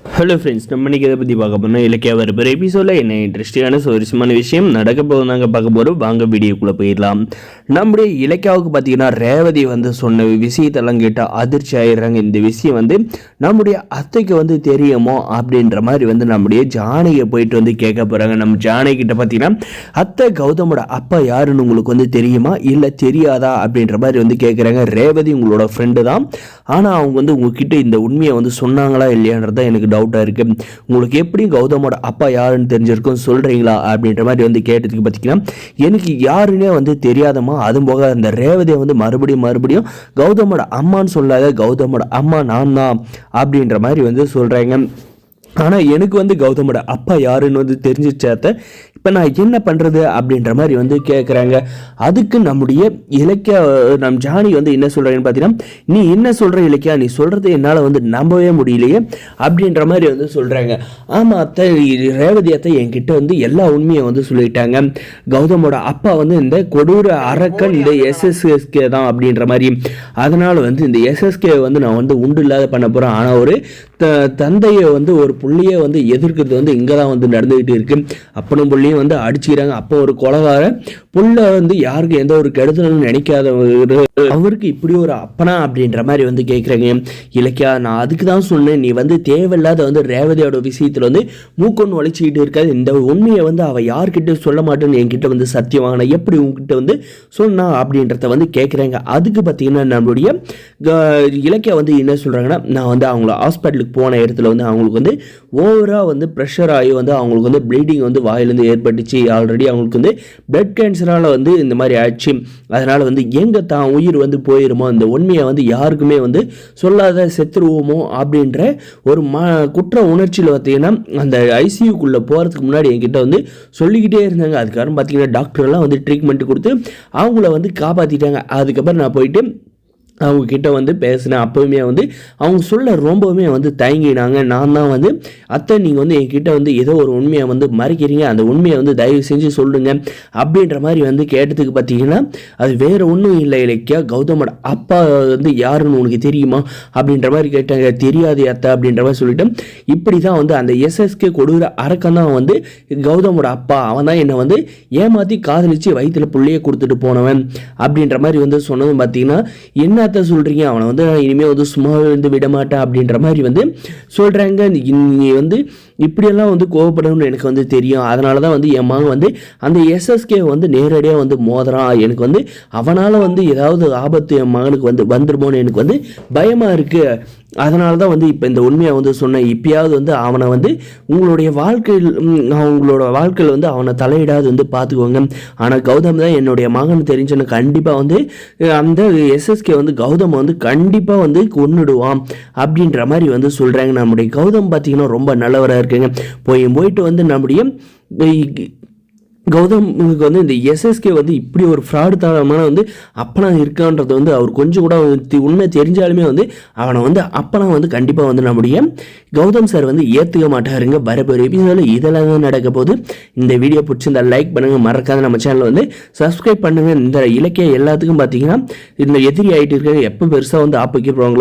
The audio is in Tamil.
ஹலோ ஃப்ரெண்ட்ஸ், நம்ம இன்றைக்கி இதை பற்றி பார்க்க போனால் இலக்கிய வரப்போகிற எபிசோடில் என்ன இன்ட்ரெஸ்டிங்கான சுவாரஸ்யமான விஷயம் நடக்க போகுதாங்க பார்க்க போகிறோம். வாங்க வீடியோக்குள்ளே போயிடலாம். நம்முடைய இலக்கியாவுக்கு பார்த்தீங்கன்னா ரேவதி சொன்ன விஷயத்தெல்லாம் கேட்டால் அதிர்ச்சி ஆயிடுறாங்க. இந்த விஷயம் நம்முடைய அத்தைக்கு தெரியுமோ அப்படின்ற மாதிரி நம்முடைய ஜானகியை போயிட்டு கேட்க போகிறாங்க. நம்ம ஜானகிட்ட பார்த்தீங்கன்னா அத்தை கௌதமோட அப்பா யாருன்னு உங்களுக்கு தெரியுமா இல்லை தெரியாதா அப்படின்ற மாதிரி கேட்குறாங்க. ரேவதி உங்களோட ஃப்ரெண்டு தான், ஆனால் அவங்க உங்ககிட்ட இந்த உண்மையை சொன்னாங்களா இல்லையான்றதான் எனக்கு டவுட்டாக இருக்குது. உங்களுக்கு எப்படி கௌதமோட அப்பா யாருன்னு தெரிஞ்சிருக்கும், சொல்கிறீங்களா அப்படின்ற மாதிரி கேட்டதுக்கு பார்த்தீங்கன்னா எனக்கு யாருன்னே தெரியாதம்மா. அதுவும் போக அந்த ரேவதியை மறுபடியும் கௌதமோட அம்மான்னு சொல்லாத, கௌதமோட அம்மா நான் தான் அப்படின்ற மாதிரி சொல்கிறாங்க. ஆனால் எனக்கு கௌதமோட அப்பா யாருன்னு தெரிஞ்சிச்சாத்த இப்போ நான் என்ன பண்ணுறது அப்படின்ற மாதிரி கேட்குறாங்க. அதுக்கு நம்முடைய இலக்கிய நம் ஜானி என்ன சொல்கிறாங்கன்னு பார்த்தீங்கன்னா, நீ என்ன சொல்கிற இலக்கியா, நீ சொல்கிறது என்னால் நம்பவே முடியலையே அப்படின்ற மாதிரி சொல்கிறாங்க. ஆமாம் அத்தை, ரேவதி அத்தை என்கிட்ட எல்லா உண்மையை சொல்லிட்டாங்க. கௌதமோட அப்பா இந்த கொடூர அரக்கன் இந்த எஸ்எஸ்கே தான் அப்படின்ற மாதிரி. அதனால் இந்த எஸ்எஸ்கே நான் உண்டு இல்லாத பண்ண போகிறேன். ஆனால் ஒரு தந்தையை ஒரு புள்ளியை எதிர்க்கிறது இங்கே தான் நடந்துக்கிட்டு இருக்கு. அப்பனும் புள்ளியும் அடிச்சுக்கிறாங்க. அப்போ ஒரு கொலகார புள்ள யாருக்கு எந்த ஒரு கெடுதலும் நினைக்காத அவருக்கு இப்படி ஒரு அப்பனா அப்படின்ற மாதிரி கேட்குறாங்க. இலக்கியா, நான் அதுக்கு தான் சொன்னேன், நீ தேவையில்லாத ரேவதியோட விஷயத்தில் மூக்கொன்று வலிச்சுக்கிட்டு இருக்காது. இந்த உண்மையை அவள் யார்கிட்ட சொல்ல மாட்டேன்னு என்கிட்ட சத்தியம் வாங்கினா எப்படி உங்ககிட்ட சொன்னா அப்படின்றத கேட்குறாங்க. அதுக்கு பார்த்தீங்கன்னா நம்மளுடைய இலக்கியா என்ன சொல்கிறாங்கன்னா, நான் அவங்கள ஹாஸ்பிட்டலுக்கு போன இடத்துல அவங்களுக்கு ஓவராக ப்ரெஷர் ஆகி அவங்களுக்கு ப்ளீடிங் வாயிலேருந்து ஏற்பட்டுச்சு. ஆல்ரெடி அவங்களுக்கு பிளட் கேன்சரால் இந்த மாதிரி ஆச்சு. அதனால் எங்கே தான் உயிர் போயிருமோ, இந்த உண்மையை யாருக்குமே சொல்லாத செத்துருவோமோ அப்படின்ற ஒரு குற்ற உணர்ச்சியில் பார்த்தீங்கன்னா அந்த ஐசியூக்குள்ளே போகிறதுக்கு முன்னாடி என்கிட்ட சொல்லிக்கிட்டே இருந்தாங்க. அதுக்கப்புறம் பார்த்தீங்கன்னா டாக்டர்லாம் ட்ரீட்மெண்ட் கொடுத்து அவங்கள காப்பாற்றிட்டாங்க. அதுக்கப்புறம் நான் போயிட்டு அவங்க கிட்ட பேசினேன். அப்போவுமே அவங்க சொல்ல ரொம்பவுமே தயங்கினாங்க. நான் தான் அத்தை, நீங்கள் என்கிட்ட ஏதோ ஒரு உண்மையை மறைக்கிறீங்க, அந்த உண்மையை தயவு செஞ்சு சொல்லுங்க அப்படின்ற மாதிரி கேட்டதுக்கு பார்த்தீங்கன்னா அது வேறு ஒன்றும் இல்லை இலக்கியா, கௌதமோட அப்பா யாருன்னு உனக்கு தெரியுமா அப்படின்ற மாதிரி கேட்டாங்க. தெரியாது அத்தை அப்படின்ற மாதிரி சொல்லிட்டு, இப்படி தான் அந்த எஸ்எஸ்கே கொடூர அரக்கன் தான் கௌதமோட அப்பா. அவன் தான் என்னை ஏமாற்றி காதலிச்சு வயிற்றுல புள்ளையே கொடுத்துட்டு போனவன் அப்படின்ற மாதிரி சொன்னதும் பார்த்தீங்கன்னா என்ன சொல்றீங்க, அவனை இனிமே சும்மாவே விட மாட்டேன் அப்படின்ற மாதிரி சொல்றாங்க. நீ இப்படியெல்லாம் கோவப்படணும்னு எனக்கு தெரியும். அதனால தான் என் மகன் அந்த எஸ்எஸ்கே நேரடியாக மோதுறான். எனக்கு அவனால் ஏதாவது ஆபத்து என் மகனுக்கு வந்துருமோன்னு எனக்கு பயமாக இருக்குது. அதனால தான் இப்போ இந்த உண்மையை சொன்னேன். இப்பயாவது அவனை உங்களுடைய வாழ்க்கையில் அவங்களோட வாழ்க்கையில் அவனை தலையிடாது பார்த்துக்கோங்க. ஆனால் கௌதம் தான் என்னுடைய மகன் தெரிஞ்சோன்னு கண்டிப்பாக அந்த எஸ்எஸ்கே கௌதம் கண்டிப்பாக கொன்னுடுவான் அப்படின்ற மாதிரி சொல்கிறாங்க. நம்முடைய கௌதம் பார்த்தீங்கன்னா ரொம்ப நல்லவராக இருக்குங்க. போயிட்டு நம்முடைய கௌதமுக்கு இந்த எஸ்எஸ்கே இப்படி ஒரு ஃப்ராடு தரமான அப்பனா இருக்கான்றது அவர் கொஞ்சம் கூட உண்மை தெரிஞ்சாலுமே அவனை அப்பனா கண்டிப்பாக நம்முடைய கௌதம் சார் ஏற்றுக்க மாட்டாருங்க. வரப்போகிற எபிசோடில் இதெல்லாம் தான் நடக்க போகுது. இந்த வீடியோ பிடிச்சிருந்தா லைக் பண்ணுங்கள், மறக்காத நம்ம சேனலை சப்ஸ்கிரைப் பண்ணுங்கள். இந்த இலக்கிய எல்லாத்துக்கும் பார்த்தீங்கன்னா இந்த எதிரி ஆகிட்டு இருக்க எப்போ பெருசாக ஆப்பைக்கு போவாங்களோ